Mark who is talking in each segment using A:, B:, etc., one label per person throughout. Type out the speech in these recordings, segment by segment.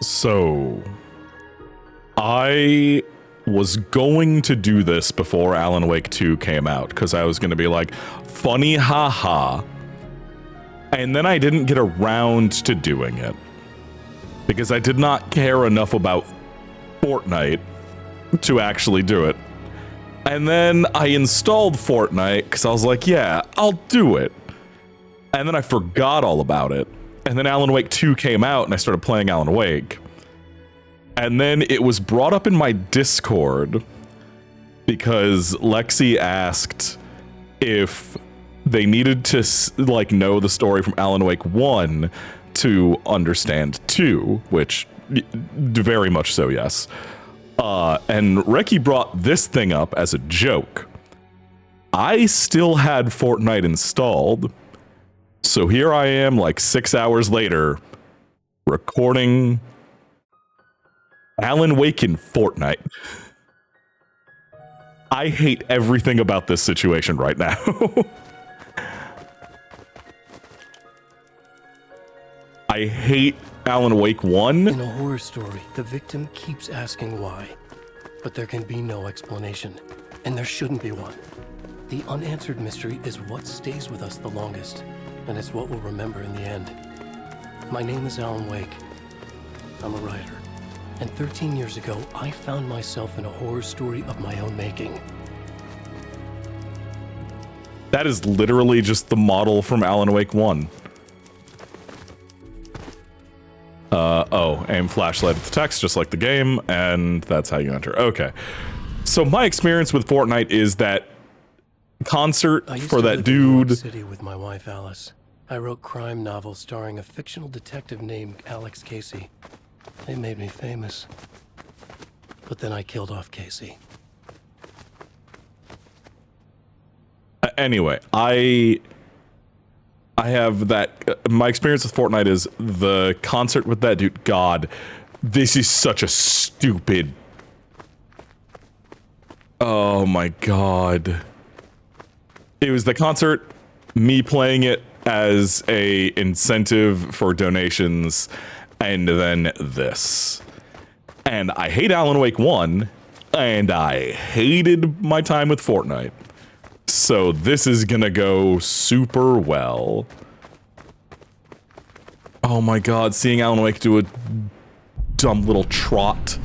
A: So, I was going to do this before Alan Wake 2 came out, because I was going to be like, funny haha. And then I didn't get around to doing it, because I did not care enough about Fortnite to actually do it. And then I installed Fortnite, because I was like, yeah, I'll do it. And then I forgot all about it. And then Alan Wake 2 came out, and I started playing Alan Wake. And then it was brought up in my Discord because Lexi asked if they needed to like know the story from Alan Wake 1 to understand 2, which very much so, yes. And Reki brought this thing up as a joke. I still had Fortnite installed, so here I am like 6 hours later recording Alan Wake in Fortnite. I hate everything about this situation right now. I hate Alan Wake 1.
B: In a horror story, the victim keeps asking why, but there can be no explanation, and there shouldn't be one. The unanswered mystery is what stays with us the longest, and it's what we'll remember in the end. My name is Alan Wake. I'm a writer. And 13 years ago, I found myself in a horror story of my own making.
A: That is literally just the model from Alan Wake 1. Aim flashlight at the text, just like the game, and that's how you enter. Okay. So my experience with Fortnite is that concert for that dude.
B: I used to live in New York City with my wife, Alice. I wrote crime novels starring a fictional detective named Alex Casey. They made me famous. But then I killed off Casey.
A: Anyway, I have that. My experience with Fortnite is the concert with that dude. God, this is such a stupid. Oh my God. It was the concert, me playing it as a incentive for donations, and then this. And I hate Alan Wake 1, and I hated my time with Fortnite. So this is gonna go super well. Oh my God, seeing Alan Wake do a dumb little trot.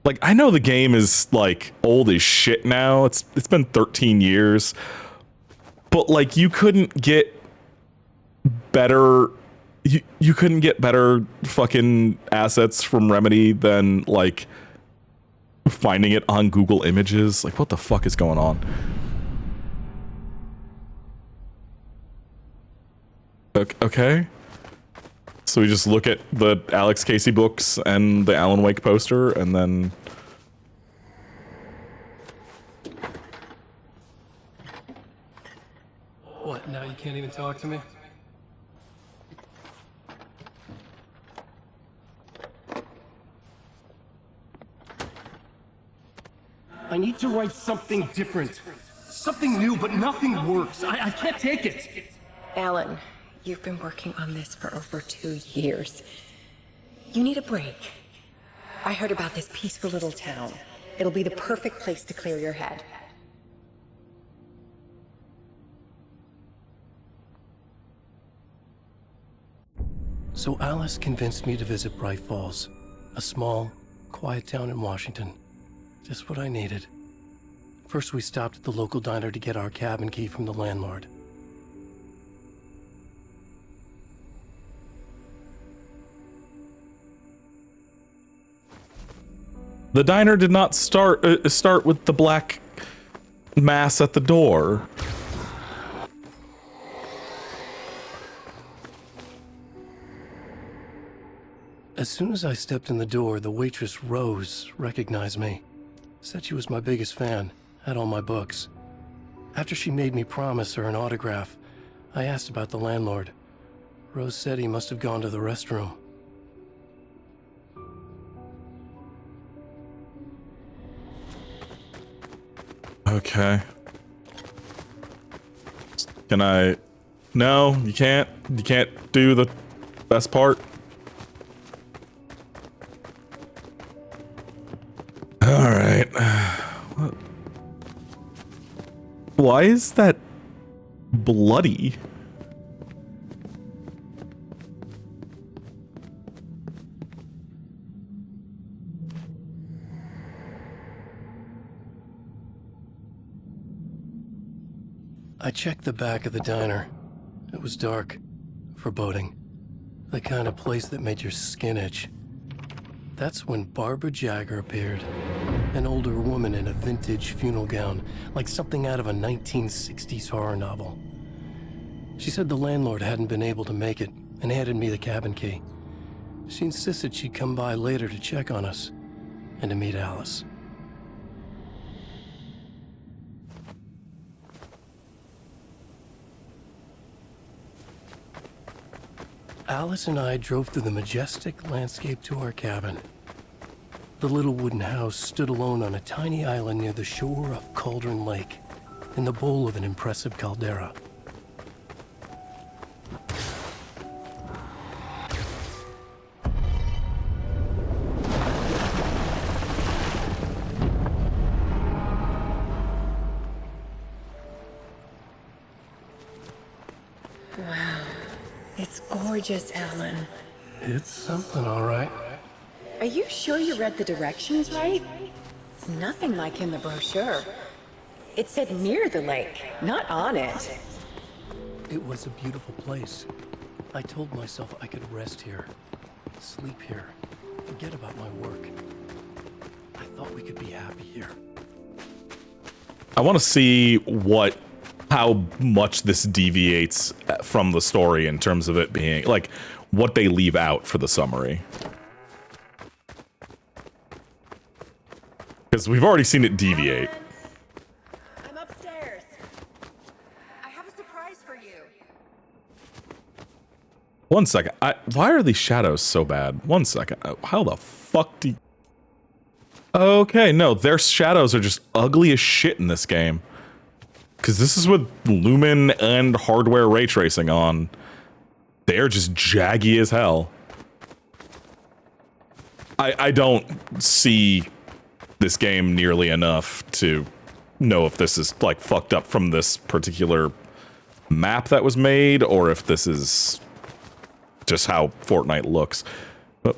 A: Like, I know the game is like old as shit now. It's been 13 years. But like, you couldn't get better. You couldn't get better fucking assets from Remedy than like finding it on Google Images. Like, what the fuck is going on? Okay. So we just look at the Alex Casey books and the Alan Wake poster, and then...
B: What, now you can't even talk to me? I need to write something different. Something new, but nothing works. I can't take it.
C: Alan, you've been working on this for over 2 years. You need a break. I heard about this peaceful little town. It'll be the perfect place to clear your head.
B: So Alice convinced me to visit Bright Falls, a small, quiet town in Washington. Just what I needed. First, we stopped at the local diner to get our cabin key from the landlord.
A: The diner did not start with the black mass at the door.
B: As soon as I stepped in the door, the waitress Rose recognized me. Said she was my biggest fan, had all my books. After she made me promise her an autograph, I asked about the landlord. Rose said he must have gone to the restroom.
A: Okay. Can I No, you can't. You can't do the best part. All right. Why is that bloody?
B: I checked the back of the diner. It was dark, foreboding. The kind of place that made your skin itch. That's when Barbara Jagger appeared. An older woman in a vintage funeral gown, like something out of a 1960s horror novel. She said the landlord hadn't been able to make it and handed me the cabin key. She insisted she'd come by later to check on us and to meet Alice. Alice and I drove through the majestic landscape to our cabin. The little wooden house stood alone on a tiny island near the shore of Cauldron Lake, in the bowl of an impressive caldera.
C: Wow. It's gorgeous, Alan.
B: It's something, all right.
C: Are you sure you read the directions right? It's nothing like in the brochure. It said near the lake, not on it.
B: It was a beautiful place. I told myself I could rest here, sleep here, forget about my work. I thought we could be happy here.
A: I want to see how much this deviates from the story in terms of it being, like, what they leave out for the summary. Because we've already seen it deviate.
C: I'm upstairs. I have a surprise for you.
A: One second. Why are these shadows so bad? One second. How the fuck do you... Okay, no, their shadows are just ugly as shit in this game. Because this is with Lumen and hardware ray tracing on. They're just jaggy as hell. I don't see this game nearly enough to know if this is, like, fucked up from this particular map that was made, or if this is just how Fortnite looks. But,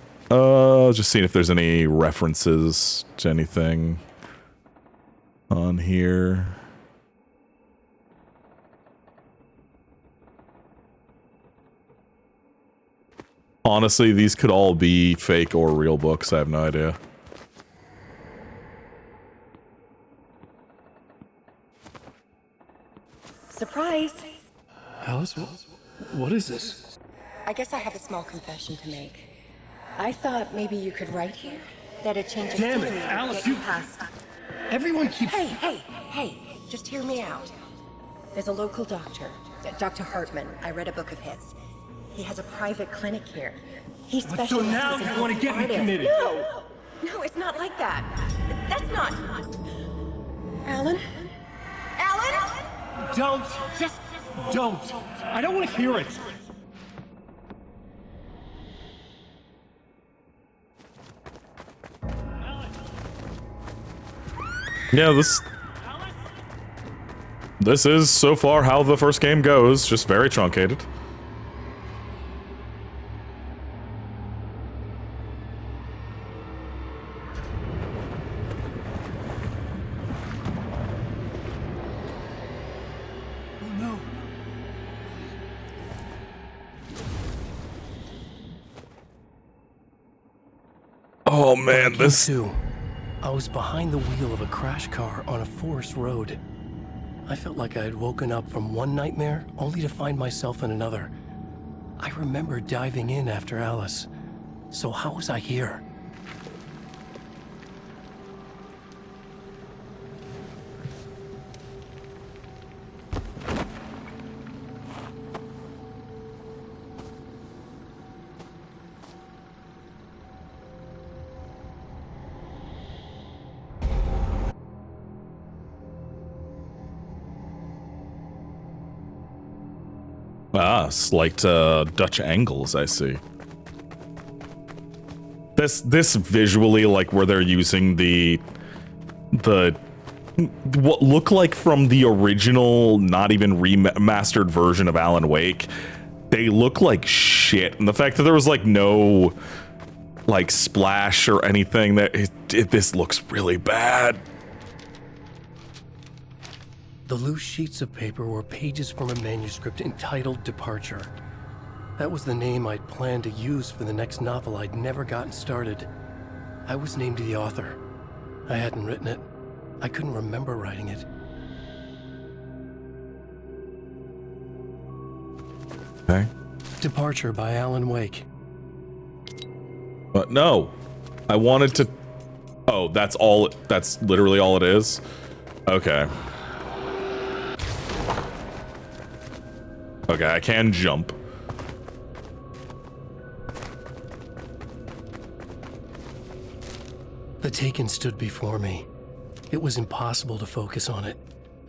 A: just seeing if there's any references to anything on here. Honestly, these could all be fake or real books. I have no idea.
C: Surprise!
B: Alice, what is this?
C: I guess I have a small confession to make. I thought maybe you could write here. That a change of
B: Damn it,
C: scenery would
B: Alice,
C: get you past.
B: Everyone keeps...
C: Hey, just hear me out. There's a local doctor, Dr. Hartman. I read a book of his. He has a private clinic here. He specializes
B: So now
C: in
B: you want to get me
C: artists.
B: committed?
C: No, it's not like that. That's not... Alan? Alan?
B: Don't! Just don't! I don't want to hear it!
A: Yeah, this is so far how the first game goes, just very truncated.
B: Oh no!
A: Oh man, this...
B: Too. I was behind the wheel of a crash car on a forest road. I felt like I had woken up from one nightmare only to find myself in another. I remember diving in after Alice. So how was I here?
A: Ah, slight Dutch angles, I see. This visually, like where they're using the what look like from the original, not even remastered version of Alan Wake, they look like shit. And the fact that there was like no like splash or anything, that this looks really bad.
B: The loose sheets of paper were pages from a manuscript entitled Departure. That was the name I'd planned to use for the next novel I'd never gotten started. I was named the author. I hadn't written it. I couldn't remember writing it.
A: Okay.
B: Departure by Alan Wake.
A: But no, I wanted to. Oh, that's all. That's literally all it is. Okay. Okay, I can jump.
B: The Taken stood before me. It was impossible to focus on it,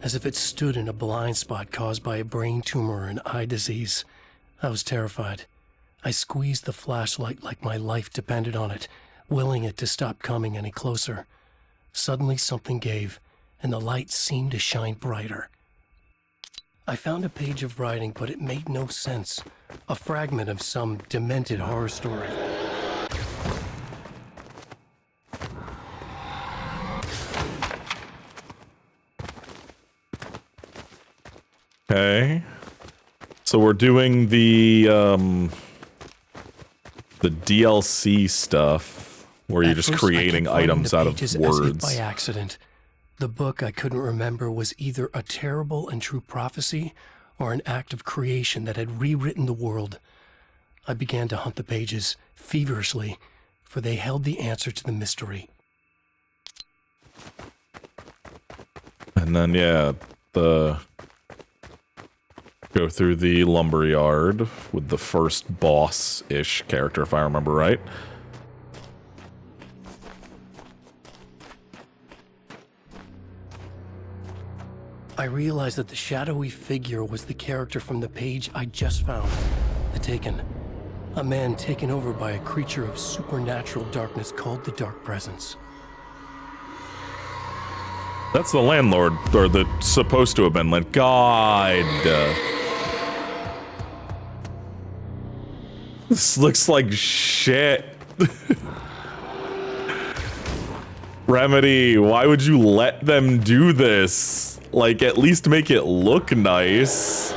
B: as if it stood in a blind spot caused by a brain tumor and eye disease. I was terrified. I squeezed the flashlight like my life depended on it, willing it to stop coming any closer. Suddenly something gave, and the light seemed to shine brighter. I found a page of writing, but it made no sense. A fragment of some demented horror story.
A: Okay. So we're doing the DLC stuff where you're just creating items out of words.
B: By accident. The book I couldn't remember was either a terrible and true prophecy or an act of creation that had rewritten the world. I began to hunt the pages feverishly, for they held the answer to the mystery.
A: And then, yeah, go through the lumberyard with the first boss-ish character, if I remember right.
B: I realized that the shadowy figure was the character from the page I just found, The Taken. A man taken over by a creature of supernatural darkness called the Dark Presence.
A: That's the landlord, or the supposed to have been landlord. God. This looks like shit. Remedy, why would you let them do this? Like, at least make it look nice.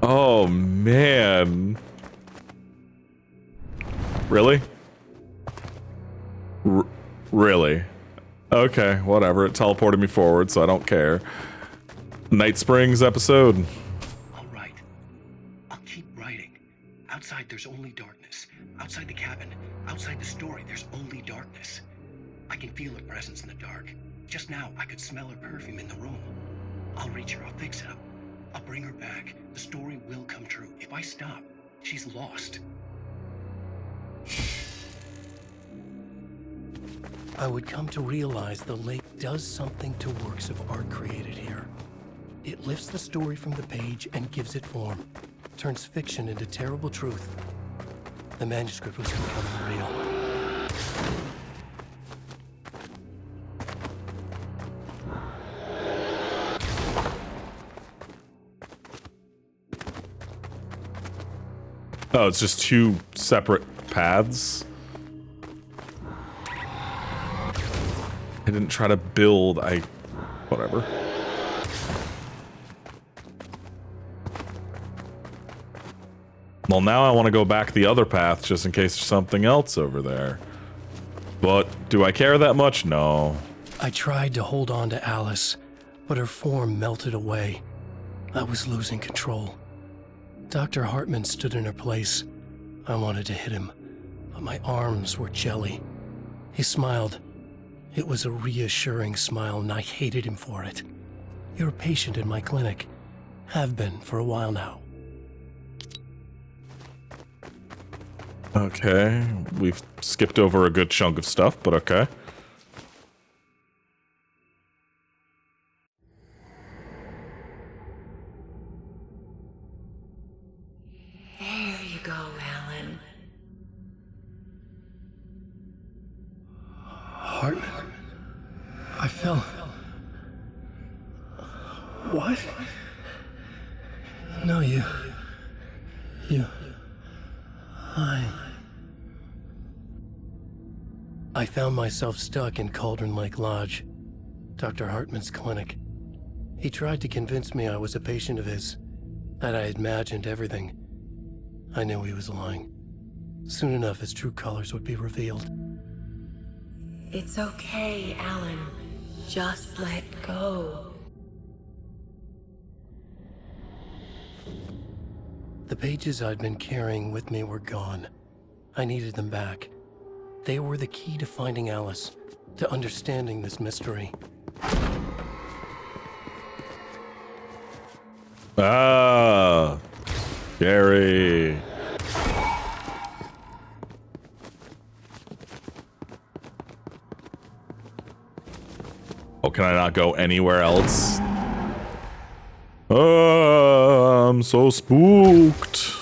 A: Oh, man. Really? Really? Okay, whatever. It teleported me forward, so I don't care. Night Springs episode.
B: All right. I'll keep writing. Outside, there's only darkness. Outside the cabin, outside the story, there's only darkness. I can feel her presence in the dark. Just now, I could smell her perfume in the room. I'll reach her. I'll fix it up. I'll bring her back. The story will come true. If I stop, she's lost. I would come to realize the lake does something to works of art created here. It lifts the story from the page and gives it form, turns fiction into terrible truth. The manuscript was becoming real.
A: Oh, it's just two separate paths. I didn't try to build, whatever. Well, now I want to go back the other path just in case there's something else over there. But do I care that much? No.
B: I tried to hold on to Alice, but her form melted away. I was losing control. Dr. Hartman stood in her place. I wanted to hit him, but my arms were jelly. He smiled. It was a reassuring smile, and I hated him for it. You're a patient in my clinic. Have been for a while now.
A: Okay, we've skipped over a good chunk of stuff, but okay.
B: fell. What? No, you. I found myself stuck in Cauldron Lake Lodge, Dr. Hartman's clinic. He tried to convince me I was a patient of his, that I had imagined everything. I knew he was lying. Soon enough, his true colors would be revealed.
C: It's okay, Alan. Just let go.
B: The pages I'd been carrying with me were gone. I needed them back. They were the key to finding Alice, to understanding this mystery.
A: Ah, Gary. Oh, can I not go anywhere else? I'm so spooked.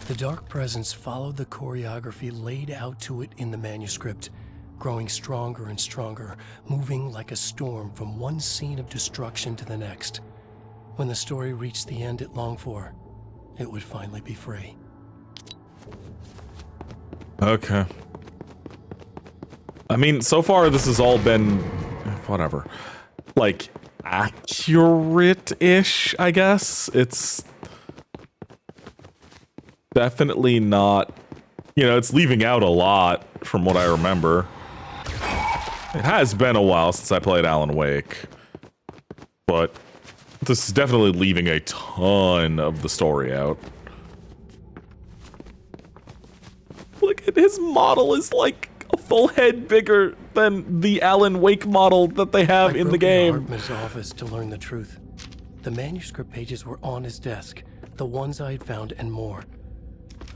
B: The dark presence followed the choreography laid out to it in the manuscript, growing stronger and stronger, moving like a storm from one scene of destruction to the next. When the story reached the end it longed for, it would finally be free.
A: Okay. I mean, so far this has all been whatever. Like accurate-ish, I guess. It's definitely not, you know, it's leaving out a lot from what I remember. It has been a while since I played Alan Wake, but this is definitely leaving a ton of the story out. Look at his model is like a full head bigger than the Alan Wake model that they have in the game.
B: I broke into Hartman's office to learn the truth. The manuscript pages were on his desk, the ones I had found and more.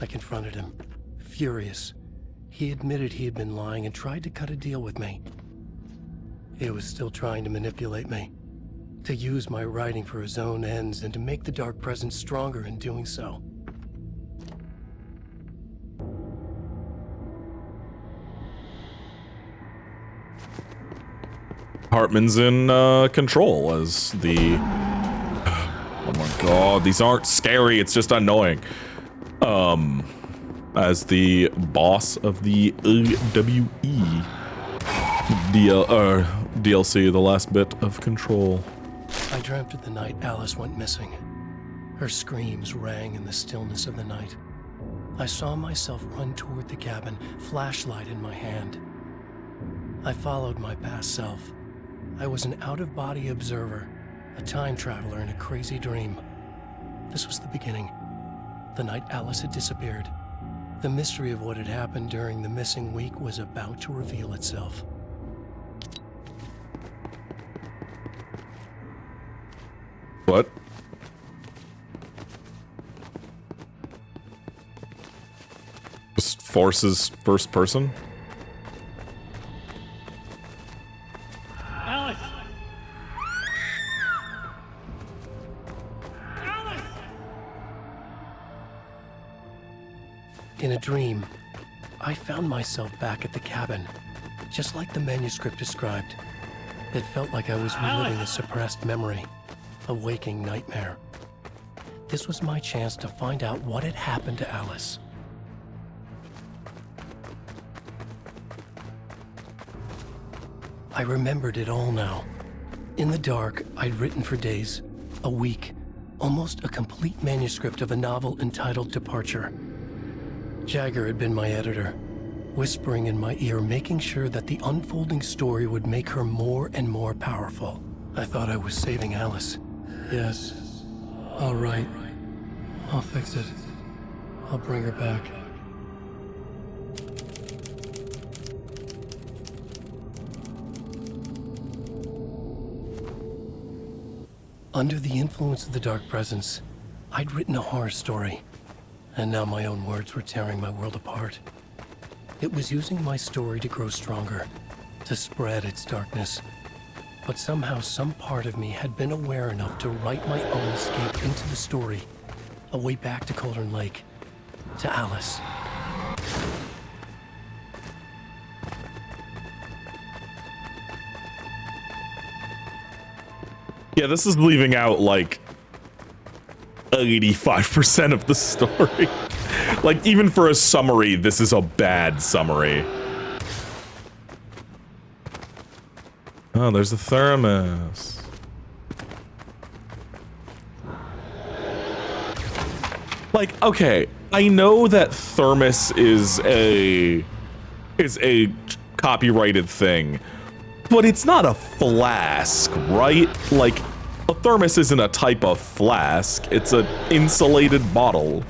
B: I confronted him, furious. He admitted he had been lying and tried to cut a deal with me. He was still trying to manipulate me, to use my writing for his own ends and to make the dark presence stronger in doing so.
A: Hartman's in control as the... Oh my god, these aren't scary, it's just annoying. As the boss of the WWE DLC, the last bit of control.
B: I dreamt of the night Alice went missing. Her screams rang in the stillness of the night. I saw myself run toward the cabin, flashlight in my hand. I followed my past self. I was an out-of-body observer, a time traveler in a crazy dream. This was the beginning. The night Alice had disappeared. The mystery of what had happened during the missing week was about to reveal itself.
A: What? Just forces first person?
D: Alice! Alice!
B: In a dream, I found myself back at the cabin, just like the manuscript described. It felt like I was reliving a suppressed memory, a waking nightmare. This was my chance to find out what had happened to Alice. I remembered it all now. In the dark, I'd written for days, a week, almost a complete manuscript of a novel entitled Departure. Jagger had been my editor, whispering in my ear, making sure that the unfolding story would make her more and more powerful. I thought I was saving Alice. Yes. All right. I'll fix it. I'll bring her back. Under the influence of the dark presence, I'd written a horror story, and now my own words were tearing my world apart. It was using my story to grow stronger, to spread its darkness. But somehow some part of me had been aware enough to write my own escape into the story. A way back to Cauldron Lake. To Alice.
A: Yeah, this is leaving out like 85% of the story. Like, even for a summary, this is a bad summary. Oh, there's a thermos. Like, okay, I know that thermos is a copyrighted thing, but it's not a flask, right? Like, a thermos isn't a type of flask, it's an insulated bottle.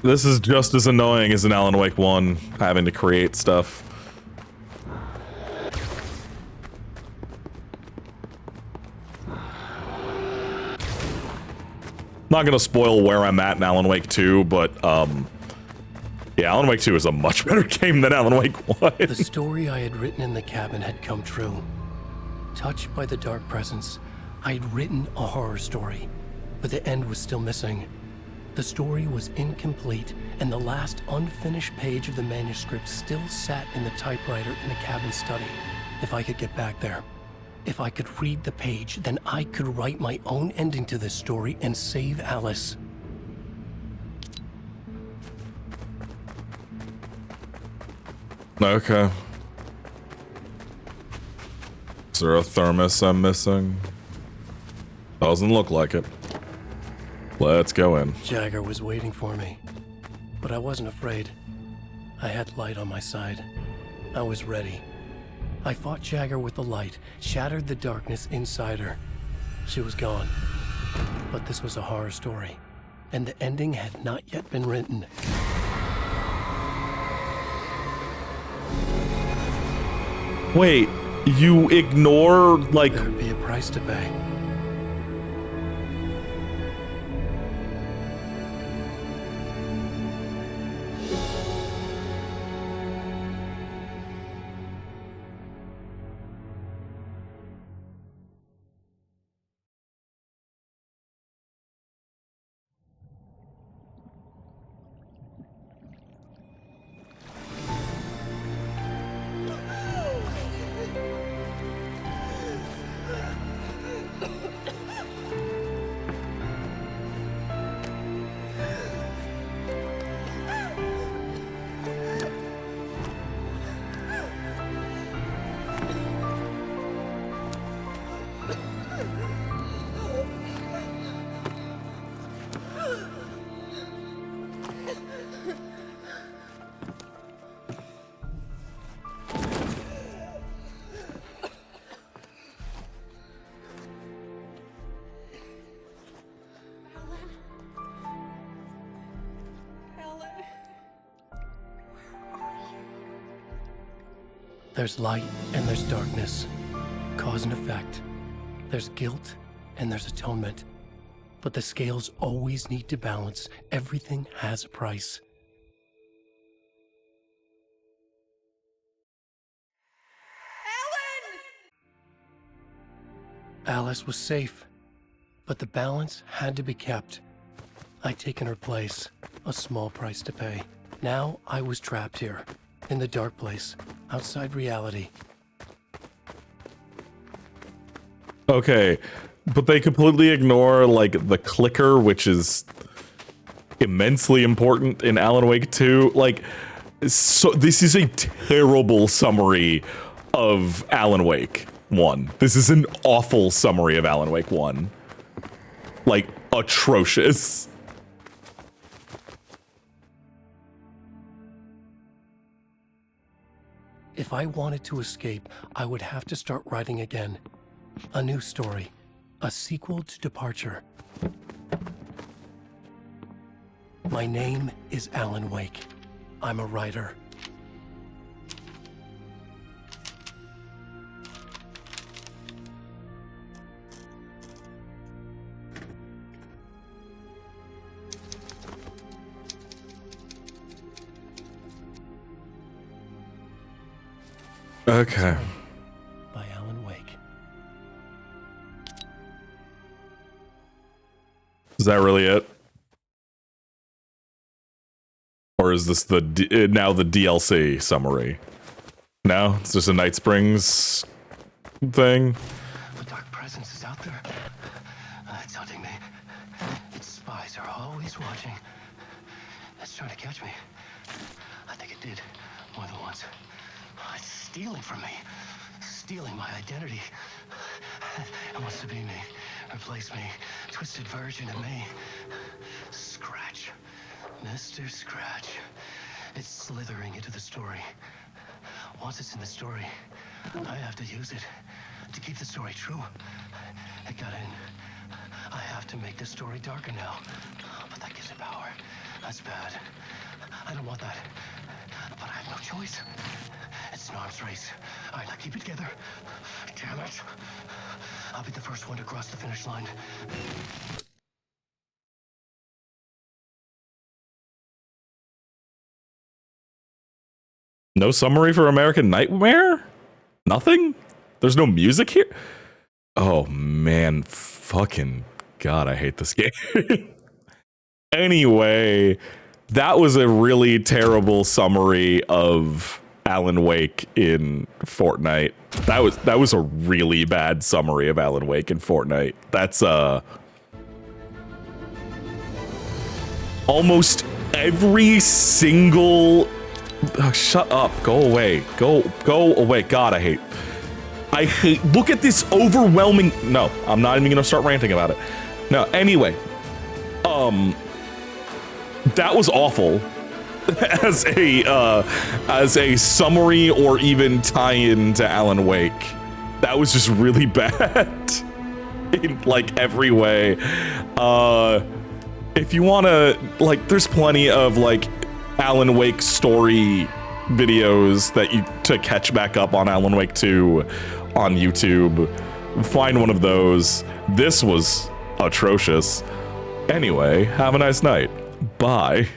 A: This is just as annoying as in Alan Wake 1, having to create stuff. Not gonna spoil where I'm at in Alan Wake 2, but, yeah, Alan Wake 2 is a much better game than Alan Wake 1.
B: The story I had written in the cabin had come true. Touched by the dark presence, I had written a horror story, but the end was still missing. The story was incomplete, and the last unfinished page of the manuscript still sat in the typewriter in the cabin study. If I could get back there, if I could read the page, then I could write my own ending to this story and save Alice.
A: Okay. Is there a thermos I'm missing? Doesn't look like it. Let's go in.
B: Jagger was waiting for me, but I wasn't afraid. I had light on my side. I was ready. I fought Jagger with the light, shattered the darkness inside her. She was gone. But this was a horror story, and the ending had not yet been written.
A: Wait, you ignore, like...
B: There'd be a price to pay. There's light and there's darkness, cause and effect. There's guilt and there's atonement. But the scales always need to balance. Everything has a price. Alice was safe, but the balance had to be kept. I'd taken her place, a small price to pay. Now I was trapped here, in the dark place, outside reality.
A: Okay, but they completely ignore, like, the clicker, which is immensely important in Alan Wake 2. Like, so this is a terrible summary of Alan Wake 1. This is an awful summary of Alan Wake 1. Like, atrocious.
B: If I wanted to escape, I would have to start writing again. A new story. A sequel to Departure. My name is Alan Wake. I'm a writer.
A: Okay.
B: By Alan Wake.
A: Is that really it? Or is this now the DLC summary? No? It's just a Night Springs thing?
B: A dark presence is out there. It's hunting me. Its spies are always watching. It's trying to catch me. I think it did more than once. It's stealing from me. Stealing my identity. It wants to be me. Replace me. Twisted version of me. Scratch. Mr. Scratch. It's slithering into the story. Once it's in the story, I have to use it to keep the story true. It got in. I have to make the story darker now. But that gives it power. That's bad. I don't want that. But I have no choice. It's an arms race. All right, now keep it together. Damn it. I'll be the first one to cross the finish line.
A: No summary for American Nightmare? Nothing? There's no music here? Oh man, fucking God, I hate this game. Anyway, that was a really terrible summary of Alan Wake in Fortnite. That was a really bad summary of Alan Wake in Fortnite. That's almost every single shut up. Go away. Go away. God, I hate. Look at this overwhelming. No, I'm not even gonna start ranting about it. No, anyway. That was awful as a summary or even tie-in to Alan Wake. That was just really bad in like every way. If you wanna, like, there's plenty of like Alan Wake story videos that you to catch back up on Alan Wake 2 on YouTube. Find one of those. This was atrocious. Anyway, have a nice night. Bye.